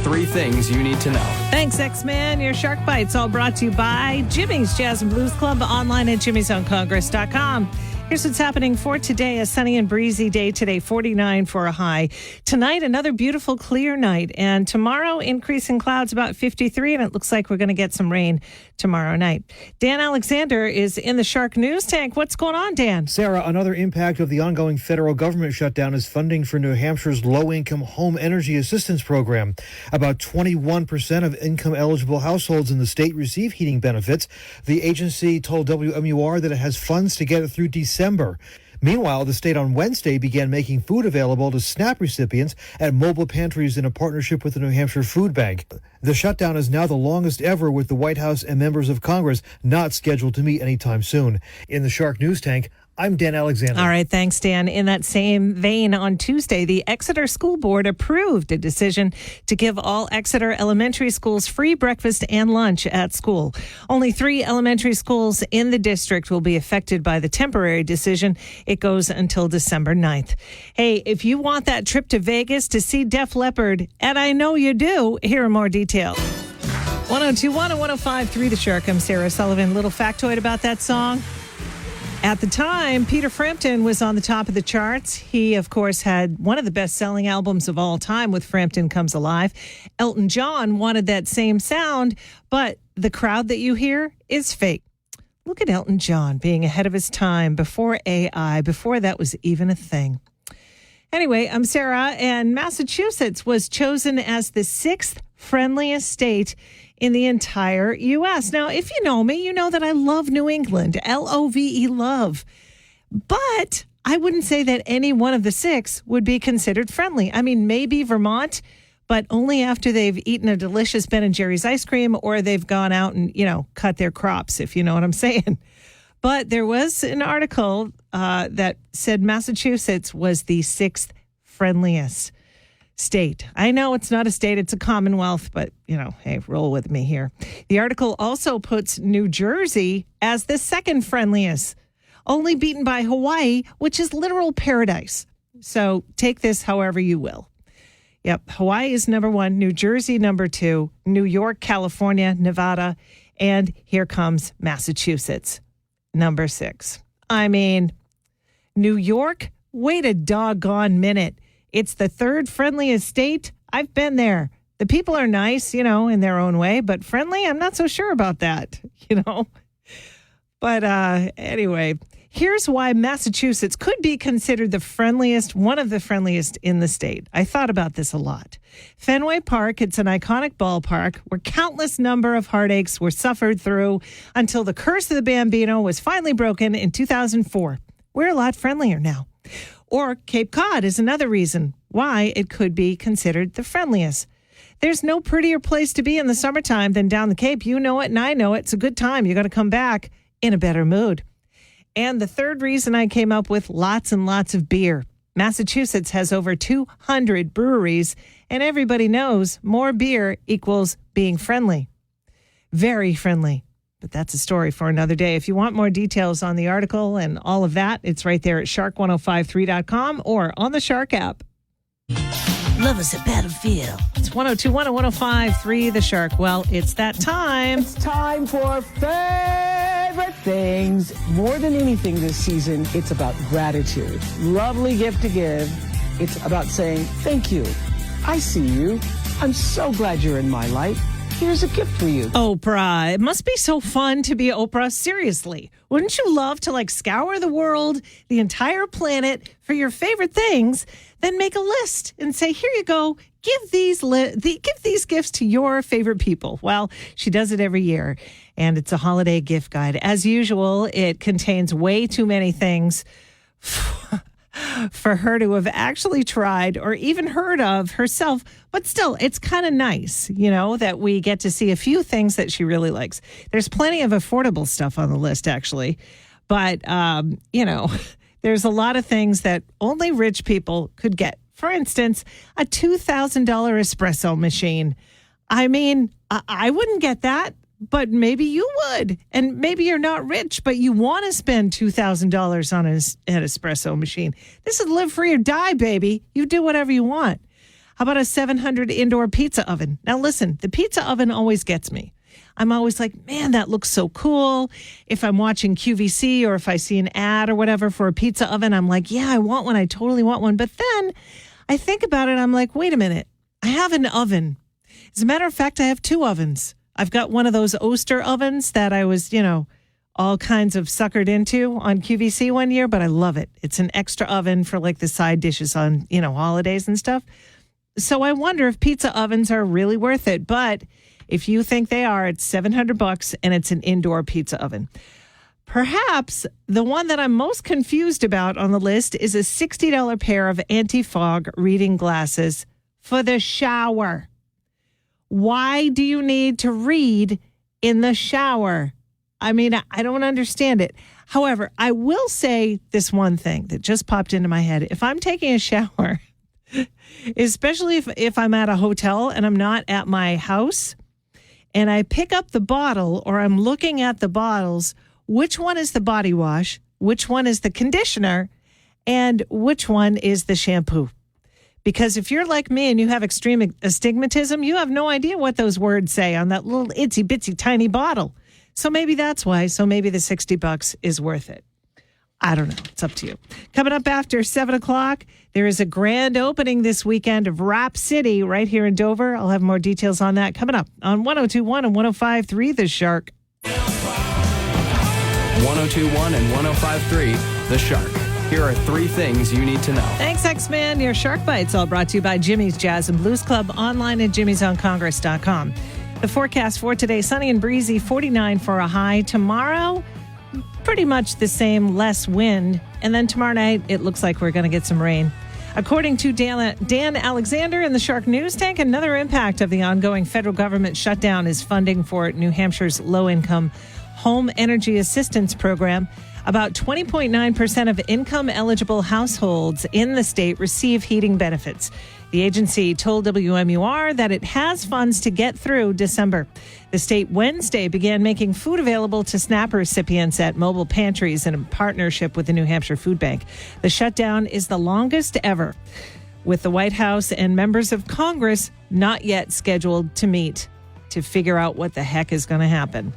3 things you need to know. Thanks, X-Man. Your Shark Bites all brought to you by Jimmy's Jazz and Blues Club, online at jimmysoncongress.com. Here's what's happening for today. A sunny and breezy day today, 49 for a high. Tonight, another beautiful clear night. And tomorrow, increasing clouds about 53. And it looks like we're going to get some rain tomorrow night. Dan Alexander is in the Shark News Tank. What's going on, Dan? Sarah, another impact of the ongoing federal government shutdown is funding for New Hampshire's low-income home energy assistance program. About 21% of income-eligible households in the state receive heating benefits. The agency told WMUR that it has funds to get it through December. Meanwhile, the state on Wednesday began making food available to SNAP recipients at mobile pantries in a partnership with the New Hampshire Food Bank. The shutdown is now the longest ever, with the White House and members of Congress not scheduled to meet anytime soon. In the Shark News Tank, I'm Dan Alexander. All right, thanks, Dan. In that same vein, on Tuesday, the Exeter School Board approved a decision to give all Exeter elementary schools free breakfast and lunch at school. Only 3 elementary schools in the district will be affected by the temporary decision. It goes until December 9th. Hey, if you want that trip to Vegas to see Def Leppard, and I know you do, here are more details. 102.1 and 105.3 The Shark. I'm Sarah Sullivan. Little factoid about that song. At the time, Peter Frampton was on the top of the charts. He, of course, had one of the best-selling albums of all time with Frampton Comes Alive. Elton John wanted that same sound, but the crowd that you hear is fake. Look at Elton John being ahead of his time, before AI, before that was even a thing. Anyway, I'm Sarah, and Massachusetts was chosen as the 6th friendliest state in the entire U.S. Now, if you know me, you know that I love New England, L-O-V-E, love. But I wouldn't say that any one of the 6 would be considered friendly. I mean, maybe Vermont, but only after they've eaten a delicious Ben & Jerry's ice cream or they've gone out and, cut their crops, if you know what I'm saying. But there was an article that said Massachusetts was the 6th friendliest state. I know it's not a state, it's a commonwealth, but, hey, roll with me here. The article also puts New Jersey as the 2nd friendliest, only beaten by Hawaii, which is literal paradise. So take this however you will. Yep, Hawaii is number 1, New Jersey number 2, New York, California, Nevada, and here comes Massachusetts, number 6. I mean, New York, wait a doggone minute. It's the 3rd friendliest state. I've been there. The people are nice, in their own way, but friendly, I'm not so sure about that, But anyway, here's why Massachusetts could be considered the friendliest, one of the friendliest in the state. I thought about this a lot. Fenway Park, it's an iconic ballpark where countless number of heartaches were suffered through until the curse of the Bambino was finally broken in 2004. We're a lot friendlier now. Or Cape Cod is another reason why it could be considered the friendliest. There's no prettier place to be in the summertime than down the Cape. You know it and I know it. It's a good time. You're going to come back in a better mood. And the third reason I came up with lots and lots of beer. Massachusetts has over 200 breweries, and everybody knows more beer equals being friendly. Very friendly. But that's a story for another day. If you want more details on the article and all of that, it's right there at shark1053.com or on the Shark app. Love is a battlefield. It's 102.1 and 105.3 The Shark. Well, it's that time. It's time for favorite things. More than anything this season, it's about gratitude. Lovely gift to give. It's about saying, thank you. I see you. I'm so glad you're in my life. Here's a gift for you. Oprah. It must be so fun to be Oprah. Seriously. Wouldn't you love to scour the world, the entire planet for your favorite things, then make a list and say, here you go. Give these gifts to your favorite people. Well, she does it every year, and it's a holiday gift guide. As usual, it contains way too many things for her to have actually tried or even heard of herself. But still, it's kind of nice, that we get to see a few things that she really likes. There's plenty of affordable stuff on the list, actually. But, there's a lot of things that only rich people could get. For instance, a $2,000 espresso machine. I mean, I wouldn't get that. But maybe you would. And maybe you're not rich, but you want to spend $2,000 on an espresso machine. This is live free or die, baby. You do whatever you want. How about a 700 indoor pizza oven? Now listen, the pizza oven always gets me. I'm always like, man, that looks so cool. If I'm watching QVC or if I see an ad or whatever for a pizza oven, I'm like, yeah, I want one. I totally want one. But then I think about it. I'm like, wait a minute. I have an oven. As a matter of fact, I have two ovens. I've got one of those Oster ovens that I was, all kinds of suckered into on QVC one year, but I love it. It's an extra oven for like the side dishes on, holidays and stuff. So I wonder if pizza ovens are really worth it. But if you think they are, it's $700 and it's an indoor pizza oven. Perhaps the one that I'm most confused about on the list is a $60 pair of anti-fog reading glasses for the shower. Why do you need to read in the shower? I mean, I don't understand it. However, I will say this one thing that just popped into my head. If I'm taking a shower, especially if I'm at a hotel and I'm not at my house, and I pick up the bottle or I'm looking at the bottles, which one is the body wash, which one is the conditioner, and which one is the shampoo? Because if you're like me and you have extreme astigmatism, you have no idea what those words say on that little itsy bitsy tiny bottle. So maybe that's why. So maybe the $60 is worth it. I don't know. It's up to you. Coming up after 7 o'clock, there is a grand opening this weekend of Rap City right here in Dover. I'll have more details on that coming up on 102.1 and 105.3 The Shark. 102.1 and 105.3 The Shark. Here are three things you need to know. Thanks, X-Man. Your Shark Bites all brought to you by Jimmy's Jazz and Blues Club, online at jimmysoncongress.com. The forecast for today, sunny and breezy, 49 for a high. Tomorrow, pretty much the same, less wind. And then tomorrow night, it looks like we're going to get some rain. According to Dan Alexander in the Shark News Tank, another impact of the ongoing federal government shutdown is funding for New Hampshire's low-income home energy assistance program. About 20.9% of income-eligible households in the state receive heating benefits. The agency told WMUR that it has funds to get through December. The state Wednesday began making food available to SNAP recipients at mobile pantries in a partnership with the New Hampshire Food Bank. The shutdown is the longest ever, with the White House and members of Congress not yet scheduled to meet to figure out what the heck is going to happen.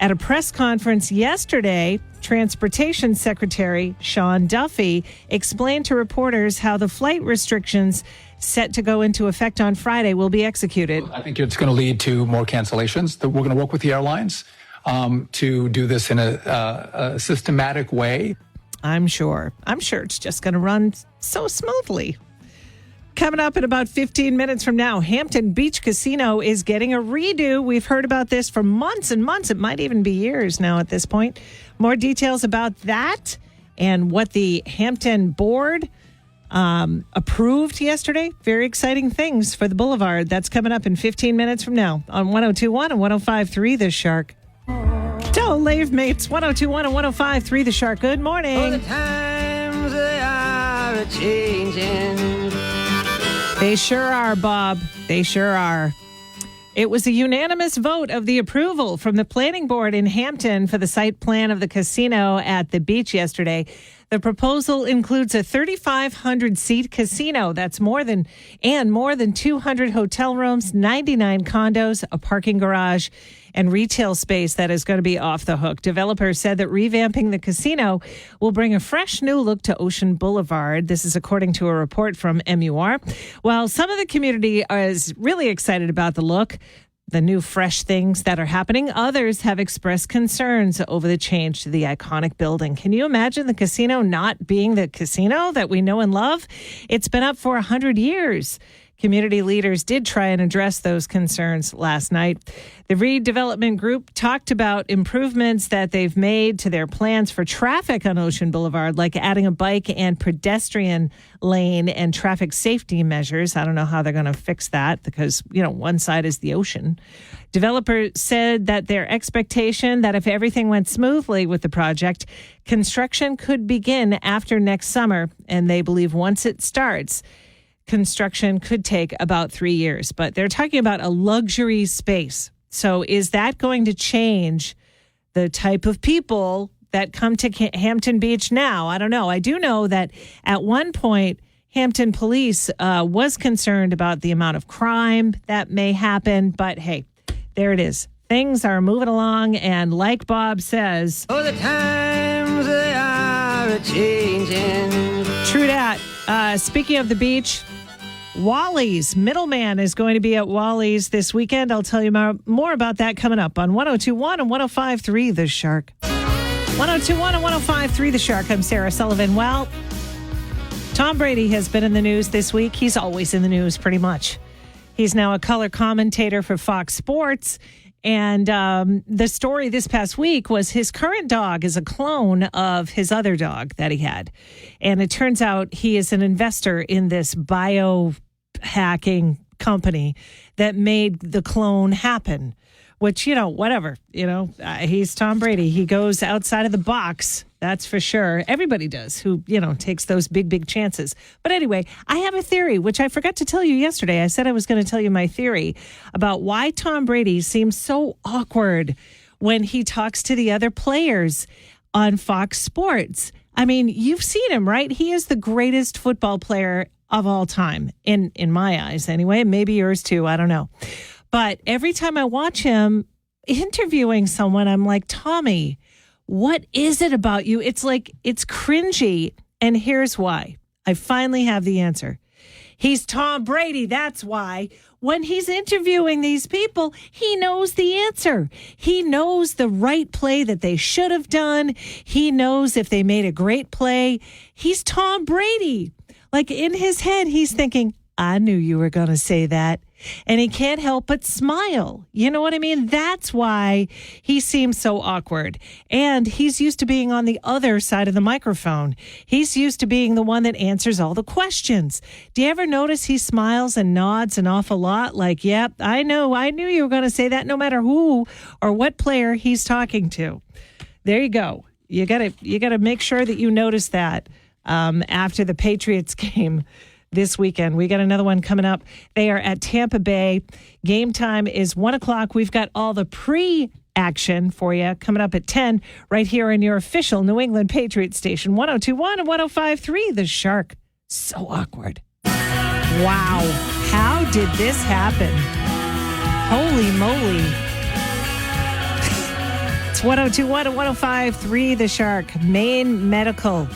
At a press conference yesterday, Transportation Secretary Sean Duffy explained to reporters how the flight restrictions set to go into effect on Friday will be executed. I think it's going to lead to more cancellations. We're going to work with the airlines to do this in a systematic way. I'm sure it's just going to run so smoothly. Coming up in about 15 minutes from now, Hampton Beach Casino is getting a redo. We've heard about this for months and months. It might even be years now at this point. More details about that and what the Hampton board approved yesterday. Very exciting things for the Boulevard. That's coming up in 15 minutes from now on 102.1 and 105.3 The Shark. Don't leave, mates. 102.1 and 105.3 The Shark. Good morning. Oh, the times they are a-changing. They sure are, Bob. They sure are. It was a unanimous vote of the approval from the planning board in Hampton for the site plan of the casino at the beach yesterday. The proposal includes a 3,500-seat casino. That's more than 200 hotel rooms, 99 condos, a parking garage, and retail space that is going to be off the hook. Developers said that revamping the casino will bring a fresh new look to Ocean Boulevard. This is according to a report from MUR. While some of the community is really excited about the look, the new fresh things that are happening, others have expressed concerns over the change to the iconic building. Can you imagine the casino not being the casino that we know and love? It's been up for 100 years. Community leaders did try and address those concerns last night. The redevelopment group talked about improvements that they've made to their plans for traffic on Ocean Boulevard, like adding a bike and pedestrian lane and traffic safety measures. I don't know how they're going to fix that because, one side is the ocean. Developers said that their expectation that if everything went smoothly with the project, construction could begin after next summer. And they believe once it starts, construction could take about 3 years, but they're talking about a luxury space. So is that going to change the type of people that come to Hampton Beach now? I don't know. I do know that at one point Hampton police was concerned about the amount of crime that may happen. But hey, there it is. Things are moving along. And like Bob says, Oh, the times they are a-changing. true that. Speaking of the beach, Wally's Middleman is going to be at Wally's this weekend. I'll tell you more about that coming up on 102.1 and 105.3 The Shark. 102.1 and 105.3 The Shark. I'm Sarah Sullivan. Well, Tom Brady has been in the news this week. He's always in the news pretty much. He's now a color commentator for Fox Sports. And the story this past week was his current dog is a clone of his other dog that he had. And it turns out he is an investor in this biohacking company that made the clone happen, which, whatever, he's Tom Brady. He goes outside of the box. That's for sure. Everybody does who, takes those big, big chances. But anyway, I have a theory, which I forgot to tell you yesterday. I said I was going to tell you my theory about why Tom Brady seems so awkward when he talks to the other players on Fox Sports. I mean, you've seen him, right? He is the greatest football player of all time, in my eyes anyway. Maybe yours too. I don't know. But every time I watch him interviewing someone, I'm like, Tommy, what is it about you? It's like, it's cringy. And here's why. I finally have the answer. He's Tom Brady. That's why. When he's interviewing these people, he knows the answer. He knows the right play that they should have done. He knows if they made a great play. He's Tom Brady. Like in his head, he's thinking, I knew you were going to say that. And he can't help but smile. You know what I mean? That's why he seems so awkward. And he's used to being on the other side of the microphone. He's used to being the one that answers all the questions. Do you ever notice he smiles and nods an awful lot? Like, yep, I know. I knew you were going to say that, no matter who or what player he's talking to. There you go. You gotta make sure that you notice that after the Patriots game this weekend. We got another one coming up. They are at Tampa Bay. Game time is 1 o'clock. We've got all the pre-action for you coming up at 10 right here in your official New England Patriots station, 102.1 and 105.3 The Shark. So awkward. Wow. How did this happen? Holy moly. It's 102.1 and 105.3 The Shark. Maine Medical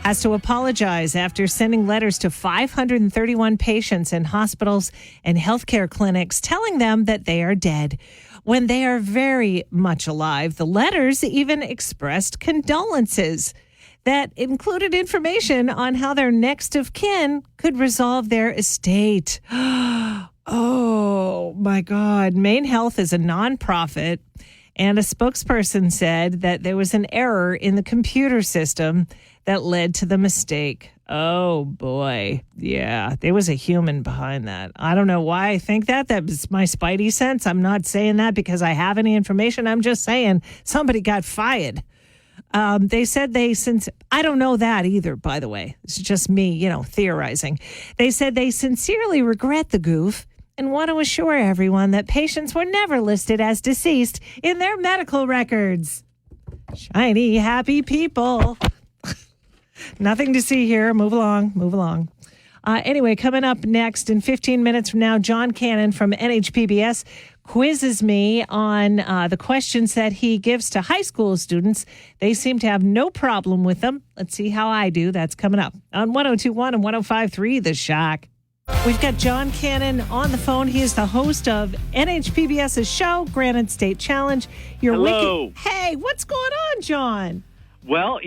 has to apologize after sending letters to 531 patients in hospitals and healthcare clinics telling them that they are dead when they are very much alive. The letters even expressed condolences that included information on how their next of kin could resolve their estate. Oh, my God. Maine Health is a nonprofit, and a spokesperson said that there was an error in the computer system that led to the mistake. Oh, boy. Yeah, there was a human behind that. I don't know why I think that. That was my spidey sense. I'm not saying that because I have any information. I'm just saying somebody got fired. They said I don't know that either, by the way. It's just me, theorizing. They said they sincerely regret the goof and want to assure everyone that patients were never listed as deceased in their medical records. Shiny, happy people. Nothing to see here. Move along. Anyway, coming up next in 15 minutes from now, John Cannon from NHPBS quizzes me on the questions that he gives to high school students. They seem to have no problem with them. Let's see how I do. That's coming up on 102.1 and 105.3 The Shock. We've got John Cannon on the phone. He is the host of NHPBS's show, Granite State Challenge. Hello. Hey, what's going on, John? Well,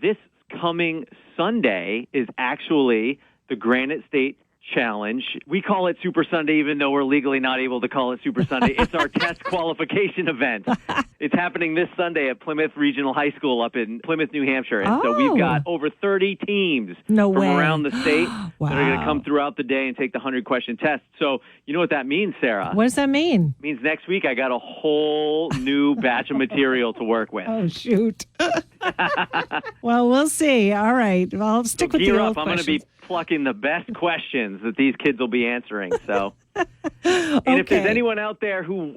this coming Sunday is actually the Granite State Challenge. We call it Super Sunday, even though we're legally not able to call it Super Sunday. It's our test qualification event. It's happening this Sunday at Plymouth Regional High School up in Plymouth, New Hampshire. And so we've got over 30 teams from around the state that are going to come throughout the day and take the 100-question test. So you know what that means, Sarah? What does that mean? It means next week I got a whole new batch of material to work with. Oh, shoot. Well, we'll see. All right. Well, I'll stick with the old questions. I'm going to be plucking the best questions that these kids will be answering. So And if there's anyone out there who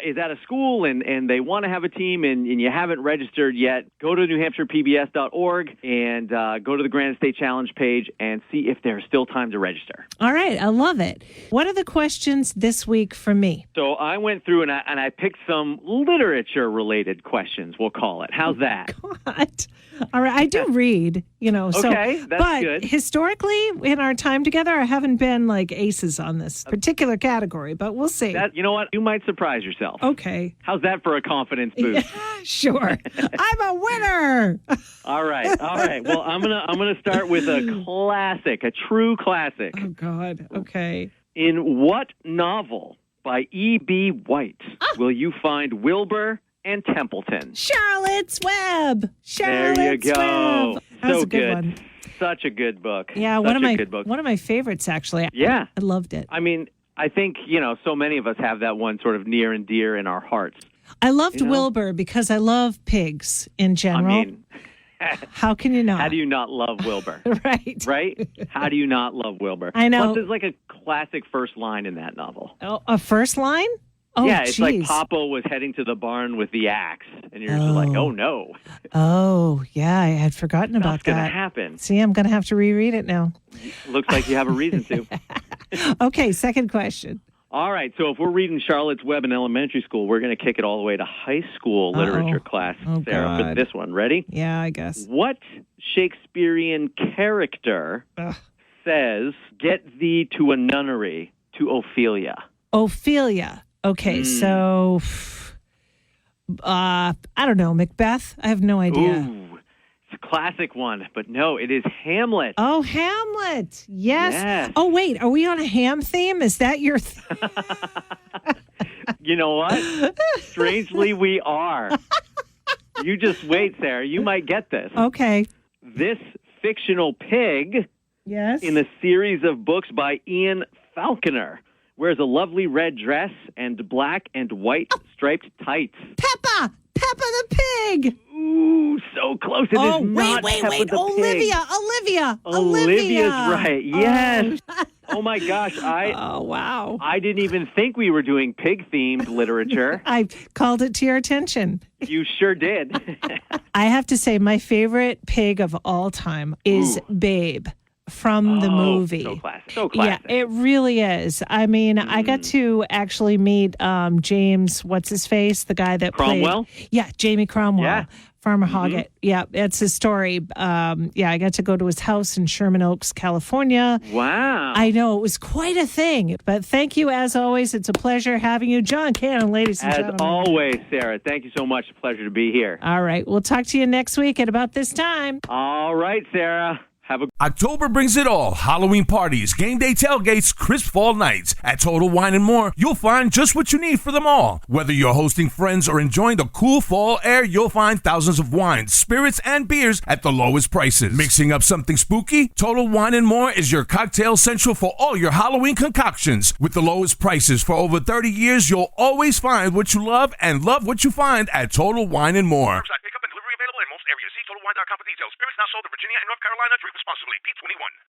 is at a school and they want to have a team and you haven't registered yet, go to NewHampshirePBS.org and go to the Granite State Challenge page and see if there's still time to register. All right. I love it. What are the questions this week for me? So I went through and I picked some literature-related questions, we'll call it. How's that? God. All right. I do read, Okay, that's good. Historically, in our time together, I haven't been like aces on this particular category, but we'll see. You know what? You might surprise yourself. Okay. How's that for a confidence boost? Sure. I'm a winner. All right. Well, I'm gonna start with a classic, a true classic. Oh, God. Okay. In what novel by E.B. White will you find Wilbur and Templeton? Charlotte's Web. There you go. Web. That was So a good one. Such a good book. Yeah, Such a good book. one of my favorites, actually. Yeah. I loved it. I mean, I think, so many of us have that one sort of near and dear in our hearts. I loved Wilbur because I love pigs in general. I mean, how can you not? how do you not love Wilbur? Right. Right? How do you not love Wilbur? I know. Plus, there's like a classic first line in that novel. Oh, a first line? Oh, yeah, it's like geez. Papa was heading to the barn with the axe, and you're just like, oh no. Oh, yeah, I had forgotten about What's going to that. happen? See, I'm going to have to reread it now. Looks like you have a reason to. Okay, second question. All right, so if we're reading Charlotte's Web in elementary school, we're going to kick it all the way to high school literature class, Oh, Sarah, for God. this one. Ready? Yeah, I guess. What Shakespearean character says, "Get thee to a nunnery," to Ophelia? Ophelia. Okay, so I don't know, Macbeth? I have no idea. Ooh, it's a classic one, but no, it is Hamlet. Oh, Hamlet. Yes. Yes. Oh, wait, are we on a ham theme? Is that your You know what? Strangely, we are. You just wait, Sarah. You might get this. Okay. This fictional pig Yes. in the series of books by Ian Falconer wears a lovely red dress and black and white striped tights. Peppa the pig. Ooh, so close. It is not wait. Peppa the Pig. Olivia. Olivia's right. Yes. Oh my gosh. Oh, wow. I didn't even think we were doing pig-themed literature. I called it to your attention. You sure did. I have to say, my favorite pig of all time is Babe from the movie. So classic. So classic. Yeah, it really is. I mean, I got to actually meet James, what's his face? The guy that Cromwell? played. Yeah, Jamie Cromwell. Yeah. Farmer Hoggett. Yeah, that's his story. I got to go to his house in Sherman Oaks, California. Wow. I know, it was quite a thing. But thank you, as always. It's a pleasure having you. John Cannon, ladies and gentlemen. As always, Sarah, thank you so much. A pleasure to be here. All right, we'll talk to you next week at about this time. All right, Sarah. Have a October brings it all. Halloween parties, game day tailgates, crisp fall nights. At Total Wine & More, you'll find just what you need for them all. Whether you're hosting friends or enjoying the cool fall air, you'll find thousands of wines, spirits, and beers at the lowest prices. Mixing up something spooky? Total Wine & More is your cocktail central for all your Halloween concoctions. With the lowest prices for over 30 years, you'll always find what you love and love what you find at Total Wine & More. Curbside pickup and delivery available in most areas. See TotalWine.com for details. Spirits not sold in Virginia and North Carolina. Drink responsibly. B21.